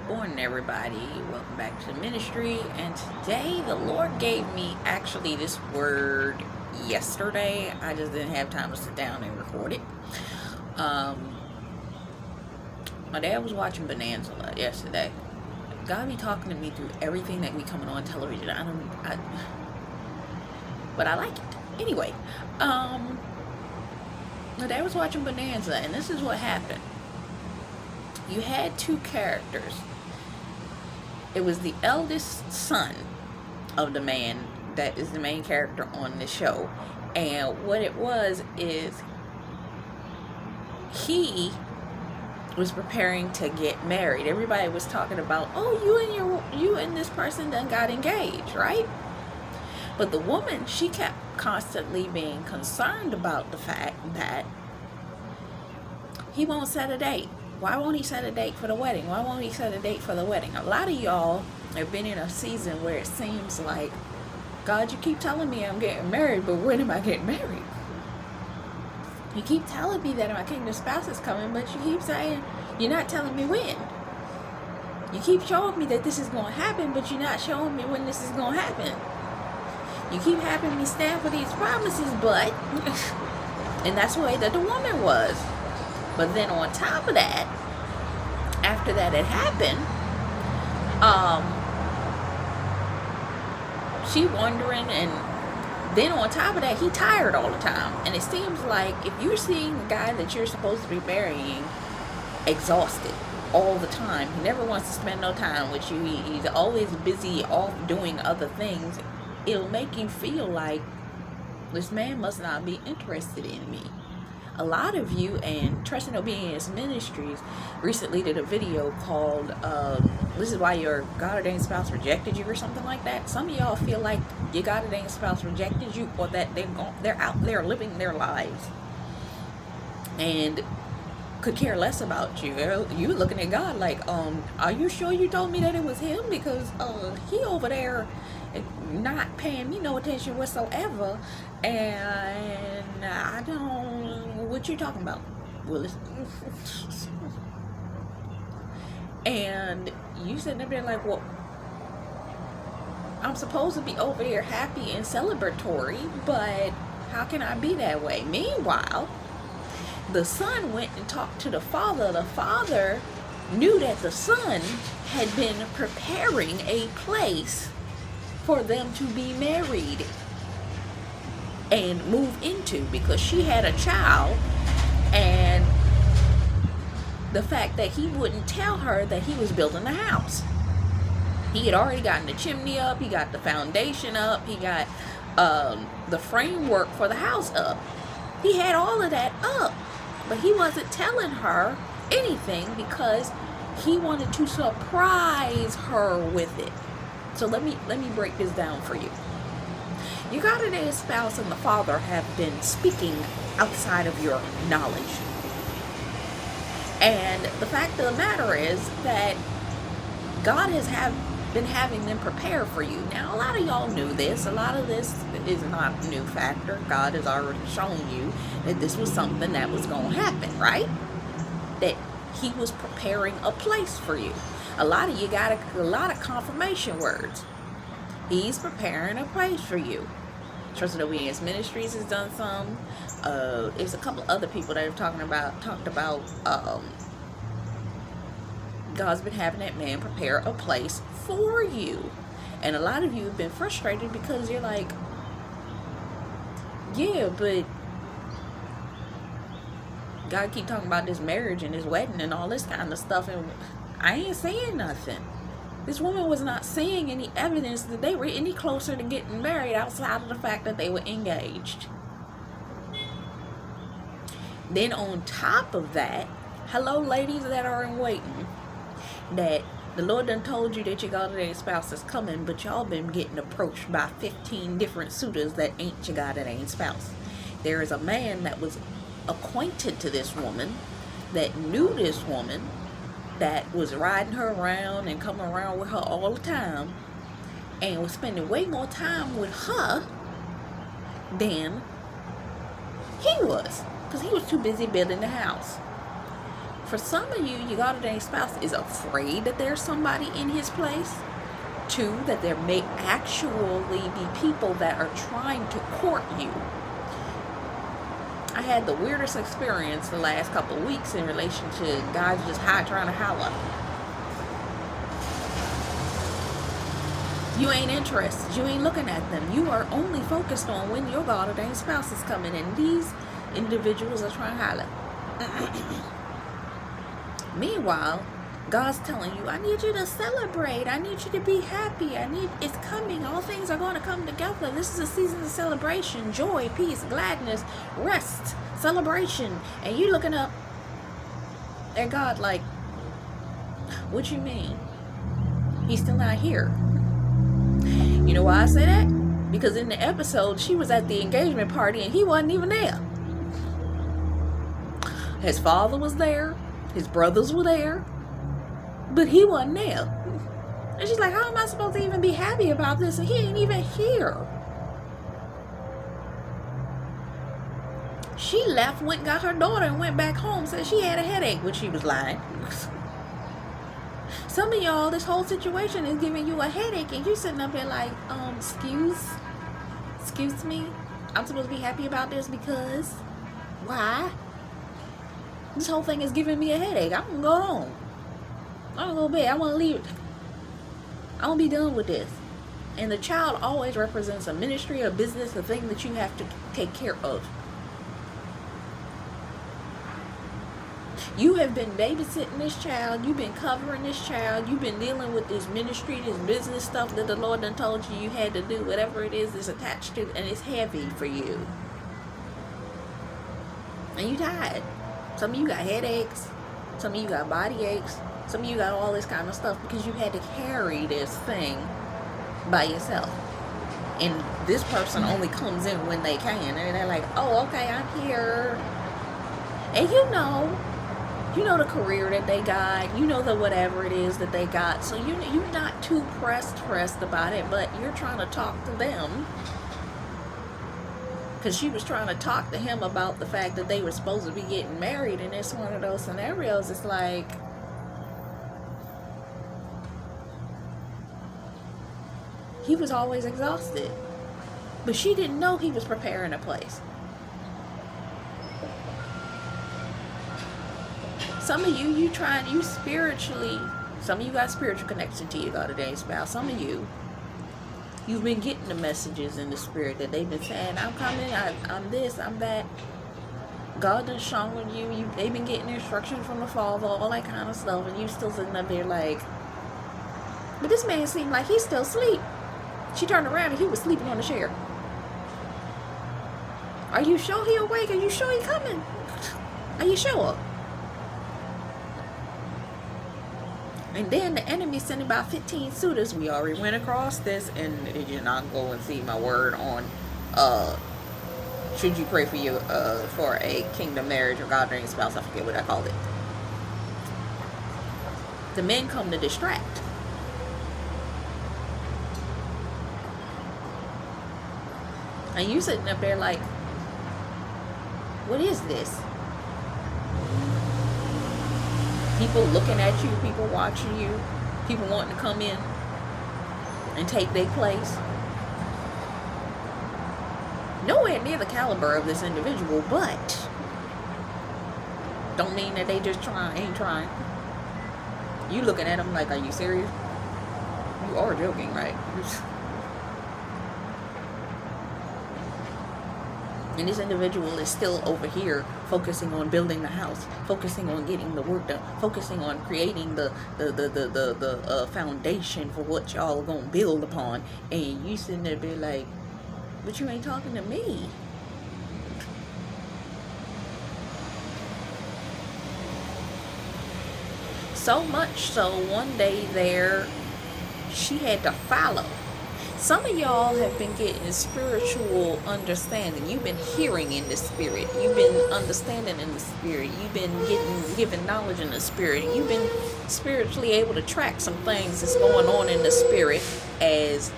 Morning, everybody. Welcome back to the ministry. And today, the Lord gave me actually this word yesterday. I just didn't have time to sit down and record it. My dad was watching Bonanza yesterday. God be talking to me through everything that be coming on television. But I like it anyway. My dad was watching Bonanza, and this is what happened. You had two characters. It was the eldest son of the man that is the main character on the show. And what it was is he was preparing to get married. Everybody was talking about, oh, you and this person done got engaged, right? But the woman, she kept constantly being concerned about the fact that he won't set a date. Why won't he set a date for the wedding? Why won't he set a date for the wedding? A lot of y'all have been in a season where it seems like, God, you keep telling me I'm getting married, but when am I getting married? You keep telling me that my kingdom spouse is coming, but you keep saying you're not telling me when. You keep showing me that this is going to happen, but you're not showing me when this is going to happen. You keep having me stand for these promises, but... and that's the way that the woman was. But then on top of that, after that had happened, she wondering, and then on top of that, he tired all the time. And it seems like if you're seeing a guy that you're supposed to be marrying exhausted all the time, he never wants to spend no time with you, he's always busy off doing other things, it'll make you feel like this man must not be interested in me. A lot of you, and Trust and Obedience Ministries recently did a video called this is why your God-ordained spouse rejected you, or something like that. Some of y'all feel like your God-ordained spouse rejected you, or that they're out there living their lives and could care less about you. You looking at God like, are you sure you told me that it was him? Because he over there not paying me no attention whatsoever, and I don't... What you talking about, Willis? And you sitting up there like, well, I'm supposed to be over there happy and celebratory, but how can I be that way? Meanwhile, the son went and talked to the father. The father knew that the son had been preparing a place for them to be married and move into, because she had a child, and the fact that he wouldn't tell her that he was building a house. He had already gotten the chimney up, he got the foundation up, he got the framework for the house up. He had all of that up, but he wasn't telling her anything because he wanted to surprise her with it. So let me break this down for you. Your God-ordained spouse and the father have been speaking outside of your knowledge. And the fact of the matter is that God has been having them prepare for you. Now, a lot of y'all knew this. A lot of this is not a new factor. God has already shown you that this was something that was going to happen, right? That he was preparing a place for you. A lot of you got a lot of confirmation words. He's preparing a place for you. Trust and Obedience Ministries has done some. There's a couple other people that have talked about God's been having that man prepare a place for you. And a lot of you have been frustrated because you're like, yeah, but God keep talking about this marriage and this wedding and all this kind of stuff, and I ain't saying nothing. This woman was not seeing any evidence that they were any closer to getting married outside of the fact that they were engaged. Then on top of that, hello ladies that are in waiting, that the Lord done told you that your God-ordained spouse is coming, but y'all been getting approached by 15 different suitors that ain't your God-ordained spouse. There is a man that was acquainted to this woman, that knew this woman, that was riding her around and coming around with her all the time, and was spending way more time with her than he was, because he was too busy building the house. For some of you, your God ordained spouse is afraid that there's somebody in his place. 2, that there may actually be people that are trying to court you. I had the weirdest experience the last couple of weeks in relation to guys just trying to holler. You ain't interested. You ain't looking at them. You are only focused on when your God ordained spouse is coming, and these individuals are trying to holler. Meanwhile, God's telling you, I need you to celebrate. I need you to be happy. It's coming. All things are going to come together. This is a season of celebration, joy, peace, gladness, rest, celebration. And you looking up at God like, what you mean? He's still not here. You know why I say that? Because in the episode, she was at the engagement party and he wasn't even there. His father was there. His brothers were there. But he wasn't there. And she's like, how am I supposed to even be happy about this? And he ain't even here. She left, went, got her daughter, and went back home. Said she had a headache when she was lying. Some of y'all, this whole situation is giving you a headache, and you sitting up there like, excuse me? I'm supposed to be happy about this because why? This whole thing is giving me a headache. I'm gonna go home. I'm gonna go to bed. I want to leave. I want to be done with this. And the child always represents a ministry, a business, a thing that you have to take care of. You have been babysitting this child. You've been covering this child. You've been dealing with this ministry, this business stuff that the Lord done told you had to do. Whatever it is that's attached to, and it's heavy for you. And you tired. Some of you got headaches. Some of you got body aches. Some of you got all this kind of stuff because you had to carry this thing by yourself. And this person only comes in when they can. And they're like, oh, okay, I'm here. And you know the career that they got. You know the whatever it is that they got. So you're not too pressed about it, but you're trying to talk to them. Because she was trying to talk to him about the fact that they were supposed to be getting married. And it's one of those scenarios. It's like, he was always exhausted. But she didn't know he was preparing a place. Some of you spiritually, some of you got spiritual connection to your God ordained spouse. Some of you've been getting the messages in the spirit that they've been saying, I'm coming, I'm this, I'm that. God done shown you, they've been getting instructions from the Father, all that kind of stuff, and you still sitting up there like, but this man seemed like he's still asleep. She turned around and he was sleeping on the chair. Are you sure he awake? Are you sure he coming? Are you sure? And then the enemy sent about 15 suitors. We already went across this, and you're not going to see my word on should you pray for you for a kingdom marriage or God ordained spouse. I forget what I called it. The men come to distract. And you sitting up there like, what is this? People looking at you, people watching you, people wanting to come in and take their place. Nowhere near the caliber of this individual, but don't mean that they just ain't trying. You looking at them like, are you serious? You are joking, right? And this individual is still over here focusing on building the house, focusing on getting the work done, focusing on creating the foundation for what y'all are going to build upon. And you sitting there be like, but you ain't talking to me. So much so, one day there, she had to follow. Some of y'all have been getting a spiritual understanding. You've been hearing in the spirit. You've been understanding in the spirit. You've been given knowledge in the spirit. You've been spiritually able to track some things that's going on in the spirit as